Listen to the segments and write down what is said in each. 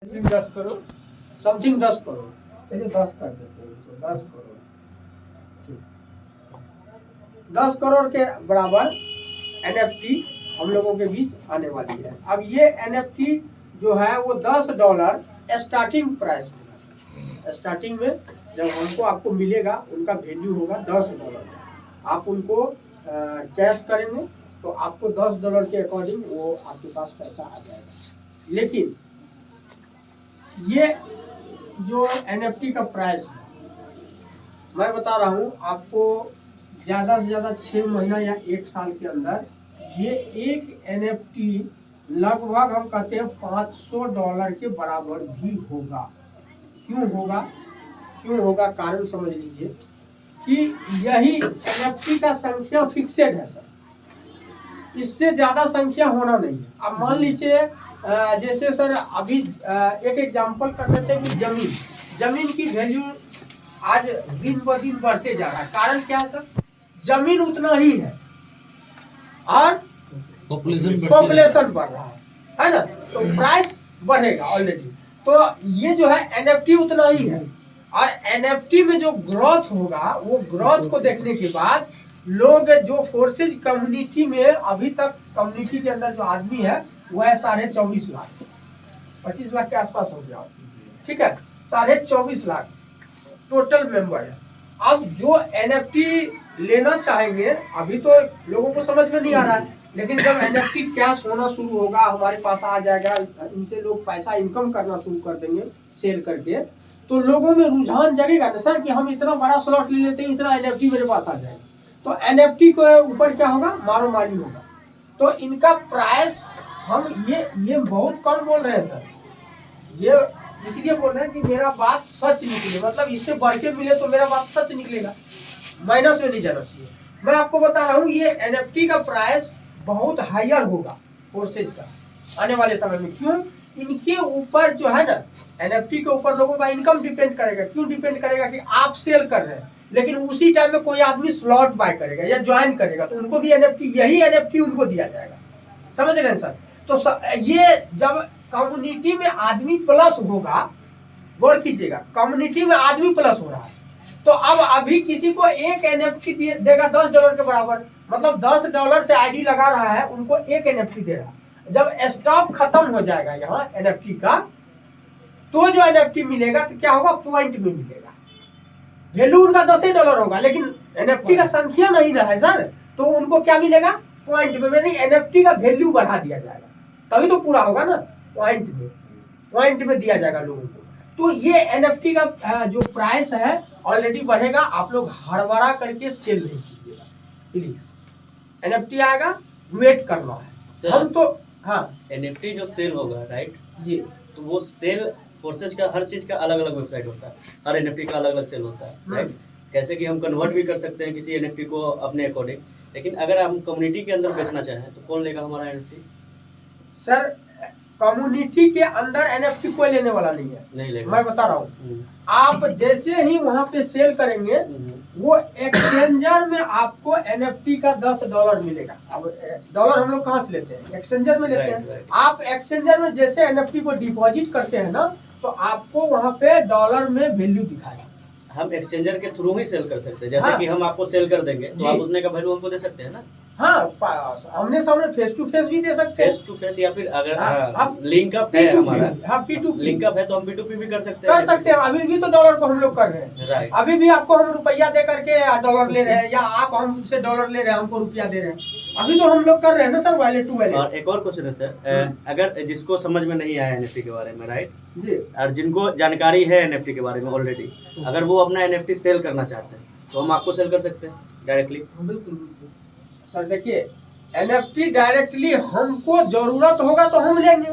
10 crore, something 10 crore, चलिए 10 कर देते हैं इसको, 10 करोड़, ठीक, 10 करोड़ के बराबर NFT हम लोगों के बीच आने वाली है। अब ये NFT जो है वो $10 स्टार्टिंग प्राइस होगा। स्टार्टिंग में जब हमको आपको मिलेगा उनका वैल्यू होगा $10। आप उनको कैश करेंगे तो आपको $10 के अकॉर्डिंग वो आपके पास पैसा आ जाएगा। लेकिन ये जो NFT का प्राइस है मैं बता रहा हूँ आपको, ज़्यादा से ज़्यादा 6 महीना या 1 साल के अंदर ये एक NFT लगभग हम कहते हैं $500 के बराबर भी होगा। क्यों होगा? क्यों होगा कारण समझ लीजिए कि यही NFT का संख्या फिक्सेड है सर, इससे ज़्यादा संख्या होना नहीं है। अब मान लीजिए जैसे सर अभी एक एग्जांपल कर लेते हैं कि जमीन की वैल्यू आज दिन ब दिन बढ़ते जा रहा है। कारण क्या है सर? जमीन उतना ही है और पॉपुलेशन बढ़ रहा है ना, तो प्राइस बढ़ेगा ऑलरेडी। तो ये जो है NFT उतना ही है और NFT में जो ग्रोथ होगा वो ग्रोथ को देखने के बाद लोग जो फोर्सेज कम्युनिटी में अभी तक कम्युनिटी के अंदर जो आदमी है वो है 24.5 लाख, 25 लाख के आसपास हो गया, ठीक है, 24.5 लाख टोटल मेंबर है। अब जो NFT लेना चाहेंगे अभी तो लोगों को समझ में नहीं आ रहा है, लेकिन जब NFT कैश होना शुरू होगा, हमारे पास आ जाएगा, इनसे लोग पैसा इनकम करना शुरू कर देंगे सेल करके, तो लोगों में रुझान जगेगा ना सर कि हम इतना बड़ा स्लॉट ले लेते हैं, इतना NFT मेरे पास आ जाएगा। तो NFT के ऊपर क्या होगा? मारो मारी होगा। तो इनका प्राइस हम ये बहुत कम बोल रहे हैं सर, ये इसलिए बोल रहे हैं कि मेरा बात सच निकले, मतलब इससे बढ़ के मिले तो मेरा बात सच निकलेगा, माइनस में नहीं जाना चाहिए। मैं आपको बता रहा हूँ ये NFT का प्राइस बहुत हायर होगा फोर्सेज का आने वाले समय में। क्यों? इनके ऊपर जो है ना, NFT के ऊपर लोगों का इनकम डिपेंड करेगा। क्यों डिपेंड करेगा? कि आप सेल कर रहे हैं लेकिन उसी टाइम में कोई आदमी स्लॉट बाय करेगा या ज्वाइन करेगा तो उनको भी यही NFT उनको दिया जाएगा। समझ रहे हैं सर? तो ये जब कम्युनिटी में आदमी प्लस होगा, गौर कीजिएगा, कम्युनिटी में आदमी प्लस हो रहा है, तो अब अभी किसी को एक NFT देगा $10 के बराबर, मतलब $10 से ID लगा रहा है, उनको एक NFT दे रहा है। जब स्टॉक खत्म हो जाएगा यहाँ NFT का, तो जो NFT मिलेगा तो क्या होगा? पॉइंट में मिलेगा, वैल्यू उनका $10 होगा, लेकिन NFT का संख्या नहीं रहा है सर, तो उनको क्या मिलेगा? पॉइंट में। यानी NFT का वैल्यू बढ़ा दिया जाएगा, तभी तो पूरा होगा ना, पॉइंट में दिया जाएगा लोगों को। तो ये NFT का जो प्राइस है ऑलरेडी बढ़ेगा। आप लोग हड़बड़ा करके सेल नहीं कीजिएगा प्लीज। NFT आएगा, वेट करना है हम तो। हाँ, NFT जो सेल होगा, राइट जी, तो वो सेल फोर्सेज का हर चीज का अलग अलग वेबसाइट होता है, हर NFT का अलग अलग सेल होता है, राइट। कैसे कि हम कन्वर्ट भी कर सकते हैं किसी NFT को अपने अकॉर्डिंग, लेकिन अगर हम कम्युनिटी के अंदर बेचना चाहें तो कौन लेगा हमारा NFT? सर कम्युनिटी के अंदर NFT कोई लेने वाला नहीं है, नहीं लेगा। मैं बता रहा हूँ, आप जैसे ही वहाँ पे सेल करेंगे वो एक्सचेंजर में आपको NFT का $10 मिलेगा। अब डॉलर हम लोग कहाँ से लेते हैं? एक्सचेंजर में लेते हैं। आप एक्सचेंजर में जैसे NFT को डिपॉजिट करते हैं ना, तो आपको वहाँ पे डॉलर में वैल्यू दिखाएगा। हम एक्सचेंजर के थ्रू ही सेल कर सकते हैं, जैसे हाँ, कि हम आपको सेल कर देंगे तो आप उतने का वैल्यू हमको दे सकते हैं ना। हाँ, हमने सामने फेस टू फेस भी दे सकते हैं, फेस टू फेस, या फिर अगर आप लिंक अप है हमारा, हाँ P2P लिंक अप है तो हम P2P भी कर सकते हैं। अभी भी तो डॉलर को हम लोग कर रहे हैं, राइट। अभी भी आपको हम रुपया दे करके डॉलर ले रहे हैं, या आप हमसे डॉलर ले रहे हैं, हमको रुपया दे रहे हैं, अभी तो हम लोग कर रहे हैं ना सर, वैलेट टू वैलेट। और एक और क्वेश्चन है सर, अगर जिसको समझ में नहीं आया NFT के बारे में, राइट जी, और जिनको जानकारी है NFT के बारे में ऑलरेडी, अगर वो अपना NFT सेल करना चाहते हैं तो हम आपको सेल कर सकते हैं डायरेक्टली? बिल्कुल सर। देखिए NFT डायरेक्टली हमको जरूरत होगा तो हम लेंगे,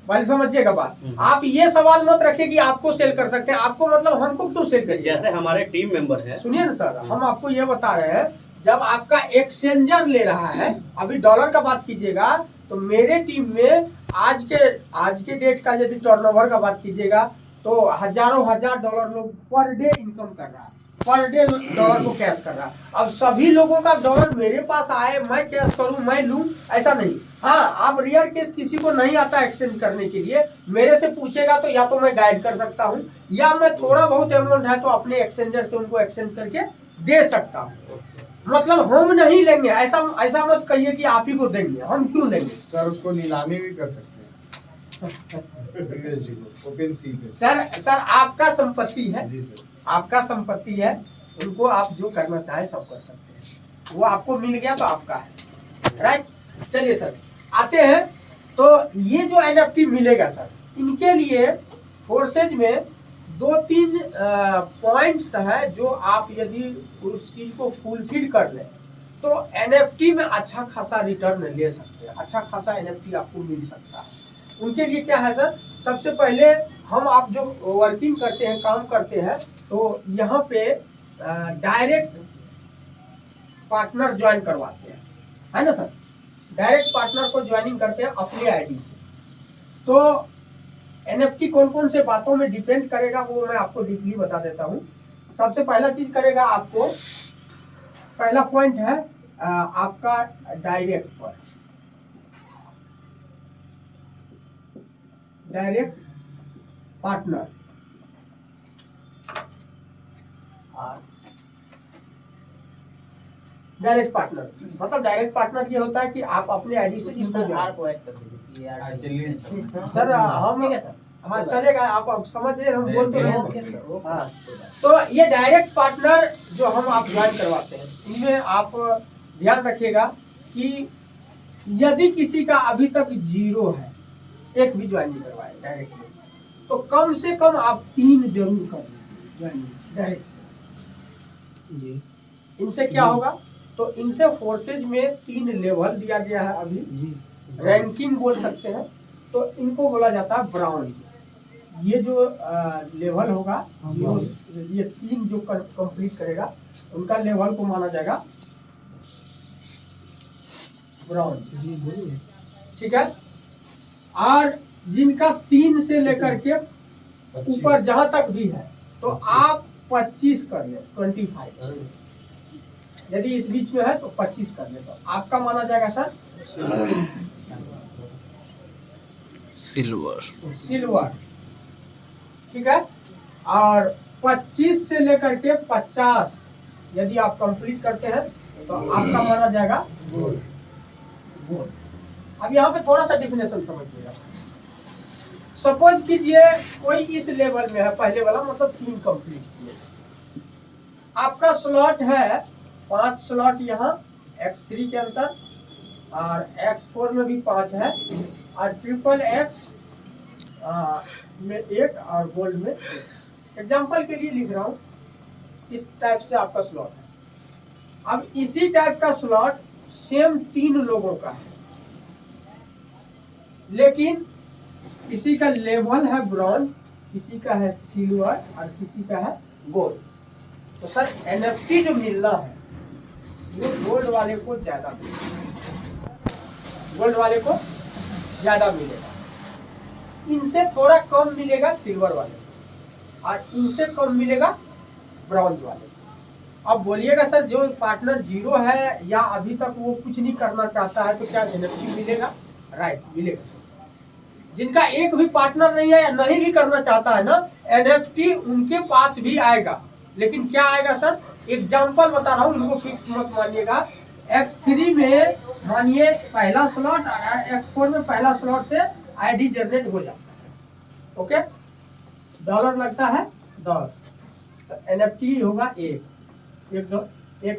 भाई समझिएगा बात। आप ये सवाल मत रखिए कि आपको सेल कर सकते हैं, आपको मतलब हमको क्यों सेल करिए? जैसे हमारे टीम मेंबर है, सुनिए ना सर, हम आपको ये बता रहे हैं, जब आपका एक्सचेंजर ले रहा है, अभी डॉलर का बात कीजिएगा तो मेरे टीम में आज के डेट का यदि टर्नओवर का बात कीजिएगा तो हजारों हजार डॉलर लोग पर डे इनकम कर रहा है, पर डे डॉलर को कैश कर रहा है। अब सभी लोगों का डॉलर मेरे पास आए, मैं कैश करूं, मैं लूं, ऐसा नहीं। हाँ, आप रियल केस किसी को नहीं आता एक्सचेंज करने के लिए, मेरे से पूछेगा तो या तो मैं गाइड कर सकता हूं, या मैं थोड़ा बहुत अमाउंट है तो अपने एक्सचेंजर से उनको एक्सचेंज करके दे सकता हूं। मतलब हम नहीं लेंगे, ऐसा ऐसा मत कहिए कि आप ही को देंगे, हम क्यों लेंगे सर। उसको नीलामी भी कर सकते हैं USD को ओपन सी पे। सर आपका संपत्ति है, जी सर। आपका संपत्ति है, उनको आप जो करना चाहे सब कर सकते हैं। वो आपको मिल गया तो आपका है, राइट। चलिए सर आते हैं, तो ये जो NFT मिलेगा सर, इनके लिए फोर्सेज में 2-3 पॉइंट्स है जो आप यदि उस चीज को फुलफिल कर ले तो NFT में अच्छा खासा रिटर्न ले सकते हैं, अच्छा खासा NFT आपको मिल सकता है। उनके लिए क्या है सर, सबसे पहले हम आप जो वर्किंग करते हैं, काम करते हैं, तो यहाँ पे डायरेक्ट पार्टनर ज्वाइन करवाते हैं, है ना सर। डायरेक्ट पार्टनर को ज्वाइनिंग करते हैं अपने आईडी से। तो NFT कौन कौन से बातों में डिपेंड करेगा वो मैं आपको डीपली बता देता हूँ। सबसे पहला चीज करेगा आपको, पहला पॉइंट है आपका डायरेक्ट पर, डायरेक्ट पार्टनर। डायरेक्ट पार्टनर मतलब डायरेक्ट पार्टनर ये होता है कि आप अपने आईडी से जिसको सर हम हाँ चलेगा, आप समझ रहे, हम बोल तो रहे हैं। हाँ, तो ये डायरेक्ट पार्टनर जो आप ज्वाइन करवाते हैं, इनमें आप ध्यान रखिएगा कि यदि किसी का अभी तक 0 है, एक भी ज्वाइन नहीं करवाए डायरेक्ट में, तो कम से कम आप 3 जरूर कर लीजिए ज्वाइन डायरेक्ट जी। इनसे क्या होगा, तो इनसे फोर्सेज में 3 लेवल दिया गया है अभी, रैंकिंग बोल सकते हैं। तो इनको बोला जाता है ब्राउन। ये जो लेवल होगा, ये 3 जो कंप्लीट करेगा उनका लेवल को माना जाएगा ब्राउन, ठीक है। और जिनका 3 से लेकर के ऊपर जहां तक भी है, तो आप 25 कर ले, 25। यदि इस बीच में है तो 25 कर ले, तो आपका माना जाएगा सर सिल्वर, ठीक है। और 25 से लेकर के 50 यदि आप कंप्लीट करते हैं तो आपका माना जाएगा गोल्ड। अब यहाँ पे थोड़ा सा डिफिनेशन समझिएगा। सपोज कीजिए कोई इस लेवल में है, पहले वाला मतलब 3 कंप्लीट किए, आपका स्लॉट है 5 स्लॉट यहाँ X3 के अंदर, और X4 में भी 5 है, और XXX में 1 और गोल्ड में 1। एग्जाम्पल के लिए लिख रहा हूँ, इस टाइप से आपका स्लॉट है। अब इसी टाइप का स्लॉट सेम 3 लोगों का है, लेकिन किसी का लेवल है ब्रॉन्ज, किसी का है सिल्वर और किसी का है गोल्ड। तो सर NFT जो मिलना है वो गोल्ड वाले को ज्यादा मिलेगा, गोल्ड वाले को ज्यादा मिलेगा। इनसे थोड़ा कम मिलेगा सिल्वर वाले को, और इनसे कम मिलेगा ब्रॉन्ज वाले को। अब बोलिएगा सर जो पार्टनर 0 है या अभी तक वो कुछ नहीं करना चाहता है तो क्या NFT मिलेगा? राइट, मिलेगा। जिनका एक भी पार्टनर नहीं है या नहीं भी करना चाहता है ना, NFT उनके पास भी आएगा। लेकिन क्या आएगा सर, एग्जाम्पल बता रहा हूँ, इनको फिक्स मत मानिएगा। X3 में मानिए पहला स्लॉट, X4 में पहला स्लॉट से ID जनरेट हो जाता है, ओके। डॉलर लगता है 10, तो NFT होगा 1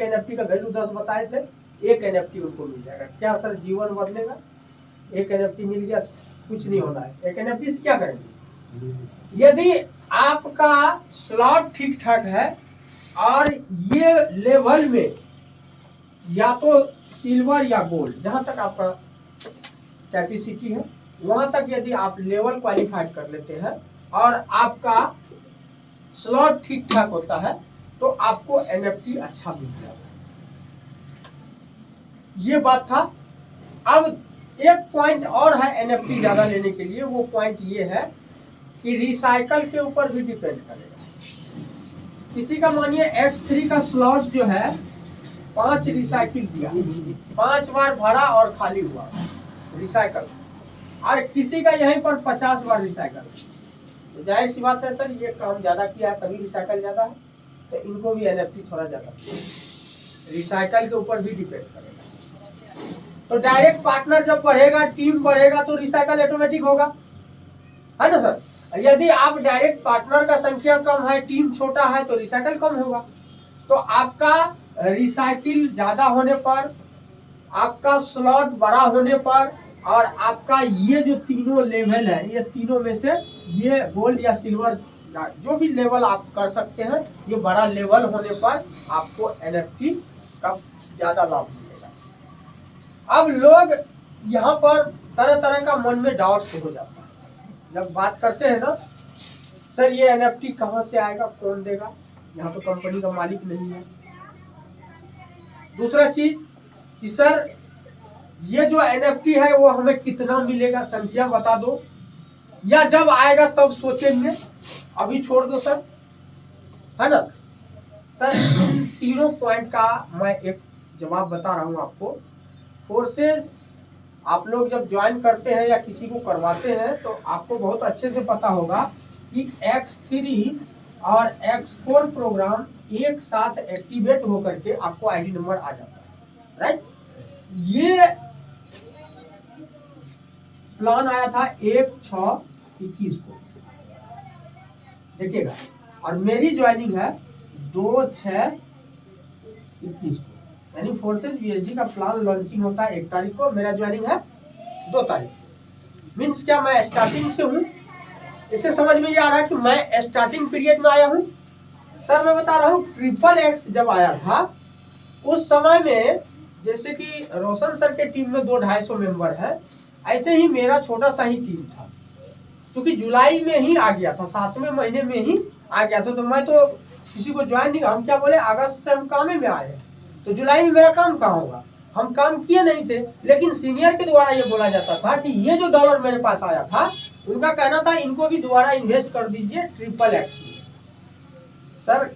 NFT का वैल्यू 10 बताए थे, 1 NFT उनको मिल जाएगा। क्या सर जीवन बदलेगा? 1 NFT मिल गया, कुछ नहीं होना है। 1 NFT से क्या करेंगे? यदि आपका स्लॉट ठीक ठाक है और ये लेवल में या तो सिल्वर या गोल्ड, जहां तक आपका कैपेसिटी है वहां तक यदि आप लेवल क्वालिफाइड कर लेते हैं और आपका स्लॉट ठीक ठाक होता है तो आपको NFT अच्छा मिल जाएगा। ये बात था। अब एक पॉइंट और है NFT ज्यादा लेने के लिए, वो पॉइंट ये है कि रिसाइकल के ऊपर भी डिपेंड करेगा। किसी का मानिए X3 का स्लॉट जो है 5 रिसाइकिल किया, 5 बार भरा और खाली हुआ रिसाइकल, और किसी का यहीं पर 50 बार रिसाइकल। तो जाहिर सी बात है सर, ये काम ज्यादा किया है तभी रिसाइकल ज्यादा है, तो इनको भी एनएफटी थोड़ा ज्यादा रिसाइकल के ऊपर भी डिपेंड करेगा। तो डायरेक्ट पार्टनर जब बढ़ेगा, टीम बढ़ेगा, तो रिसाइकल ऑटोमेटिक होगा, है ना सर। यदि आप डायरेक्ट पार्टनर का संख्या कम है, टीम छोटा है, तो रिसाइकल कम होगा। तो आपका रिसाइकिल ज्यादा होने पर, आपका स्लॉट बड़ा होने पर, और आपका ये जो तीनों लेवल है, ये तीनों में से ये गोल्ड या सिल्वर जो भी लेवल आप कर सकते हैं, ये बड़ा लेवल होने पर आपको एनएफटी का ज्यादा लाभ मिलेगा। अब लोग यहाँ पर तरह तरह का मन में डाउट हो जाता है जब बात करते हैं ना, सर ये एनएफटी कहाँ से आएगा, कौन देगा, यहाँ तो कंपनी का मालिक नहीं है। दूसरा चीज कि सर ये जो एनएफटी है वो हमें कितना मिलेगा, संख्या बता दो, या जब आएगा तब सोचेंगे, अभी छोड़ दो सर, है ना सर। इन तीनों पॉइंट का मैं एक जवाब बता रहा हूं आपको। फोर्सेज आप लोग जब ज्वाइन करते हैं या किसी को करवाते हैं तो आपको बहुत अच्छे से पता होगा कि X3 और X4 प्रोग्राम एक साथ एक्टिवेट होकर के आपको आईडी नंबर आ जाता है, राइट। ये प्लान आया था 1/6/21 को, देखिएगा, और मेरी ज्वाइनिंग है 2/6/21 को, यानी फोर्सेज वीएसडी का प्लान लॉन्चिंग होता है 1 तारीख को, मेरा ज्वाइनिंग है 2 तारीख। मीन्स क्या, मैं स्टार्टिंग से हूँ। इससे समझ में ये आ रहा है कि मैं स्टार्टिंग पीरियड में आया हूँ। सर मैं बता रहा हूँ, XXX जब आया था उस समय में, जैसे कि रोशन सर के टीम में 200-250 मेंबर है, ऐसे ही मेरा छोटा सा ही टीम था, क्योंकि जुलाई में ही आ गया था, 7वें महीने में ही आ गया था। तो मैं तो किसी को ज्वाइन नहीं, हम क्या बोले, अगस्त से हम कामे में आए, तो जुलाई में मेरा काम कहाँ होगा, हम काम किए नहीं थे। लेकिन सीनियर के द्वारा ये बोला जाता था कि ये जो डॉलर मेरे पास आया था, उनका कहना था इनको भी दोबारा इन्वेस्ट कर दीजिए XXX में। सर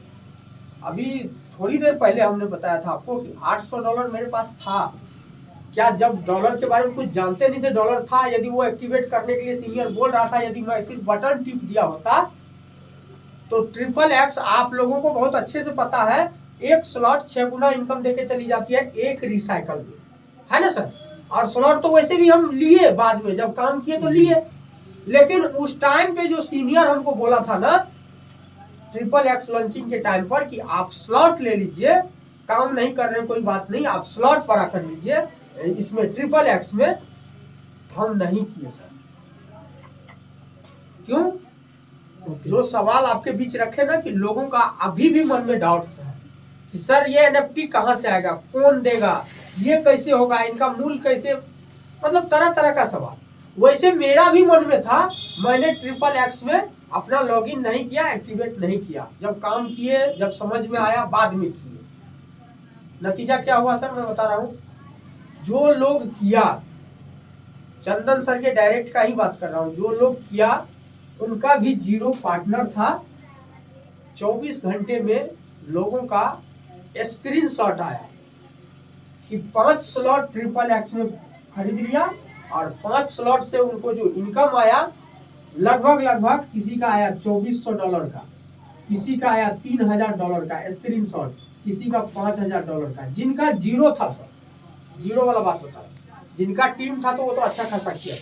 अभी थोड़ी देर पहले हमने बताया था आपको कि $800 मेरे पास था। क्या जब डॉलर के बारे में कुछ जानते नहीं थे, डॉलर था, यदि वो एक्टिवेट करने के लिए सीनियर बोल रहा था, यदि मैं सिर्फ बटन टिप दिया होता, तो XXX आप लोगों को बहुत अच्छे से पता है, एक स्लॉट 6 गुना इनकम देके चली जाती है एक रिसाइकल में, है ना सर। और स्लॉट तो वैसे भी हम लिए बाद में, जब काम किए तो लिए, लेकिन उस टाइम पे जो सीनियर हमको बोला था ना XXX लॉन्चिंग के टाइम पर कि आप स्लॉट ले लीजिए, काम नहीं कर रहे कोई बात नहीं, आप स्लॉट बड़ा कर लीजिए इसमें XXX में, हम नहीं किए सर। क्यों? जो सवाल आपके बीच रखे ना कि लोगों का अभी भी मन में डाउट है कि सर ये एनएफटी कहां से आएगा, कौन देगा, ये कैसे होगा, इनका मूल कैसे, मतलब तरह तरह का सवाल। वैसे मेरा भी मन में था, मैंने XXX में अपना लॉगिन नहीं किया, एक्टिवेट नहीं किया, जब काम किए, जब समझ में आया बाद में किए। नतीजा क्या हुआ सर मैं बता रहा हूँ, जो लोग किया, चंदन सर के डायरेक्ट का ही बात कर रहा हूँ, जो लोग किया उनका भी 0 पार्टनर था। 24 घंटे में लोगों का स्क्रीनशॉट आया कि 5 स्लॉट XXX में खरीद लिया, और 5 स्लॉट से उनको जो इनकम आया, लगभग किसी का आया $2400 का, किसी का आया $3000 का स्क्रीनशॉट, किसी का $5000 का। जिनका 0 था सर, 0 वाला बात बता, जिनका टीम था तो वो तो अच्छा खासा किया।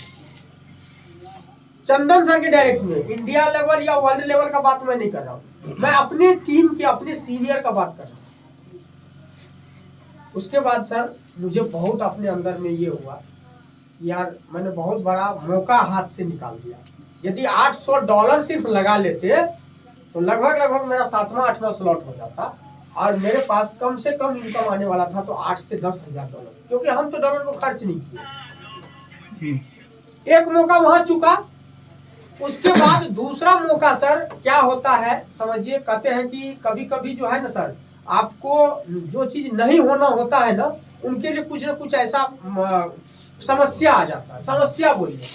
चंदन सर के डायरेक्ट में इंडिया लेवल या वर्ल्ड लेवल का बात मैं नहीं कर रहा हूँ, मैं अपने टीम के, अपने सीनियर का बात कर रहा हूँ। उसके बाद सर मुझे बहुत अपने अंदर में ये हुआ, यार मैंने बहुत बड़ा मौका हाथ से निकाल दिया। यदि $800 सिर्फ लगा लेते तो लगभग मेरा 7वां-8वां स्लॉट हो जाता, और मेरे पास कम से कम इनकम आने वाला था तो $8 से $10,000, क्योंकि हम तो डॉलर को खर्च नहीं किए। एक मौका वहां चुका। उसके बाद दूसरा मौका सर क्या होता है समझिए, कहते हैं कि कभी कभी जो है ना सर, आपको जो चीज नहीं होना होता है ना, उनके लिए कुछ ना कुछ ऐसा समस्या आ जाता है। समस्या बोलिए,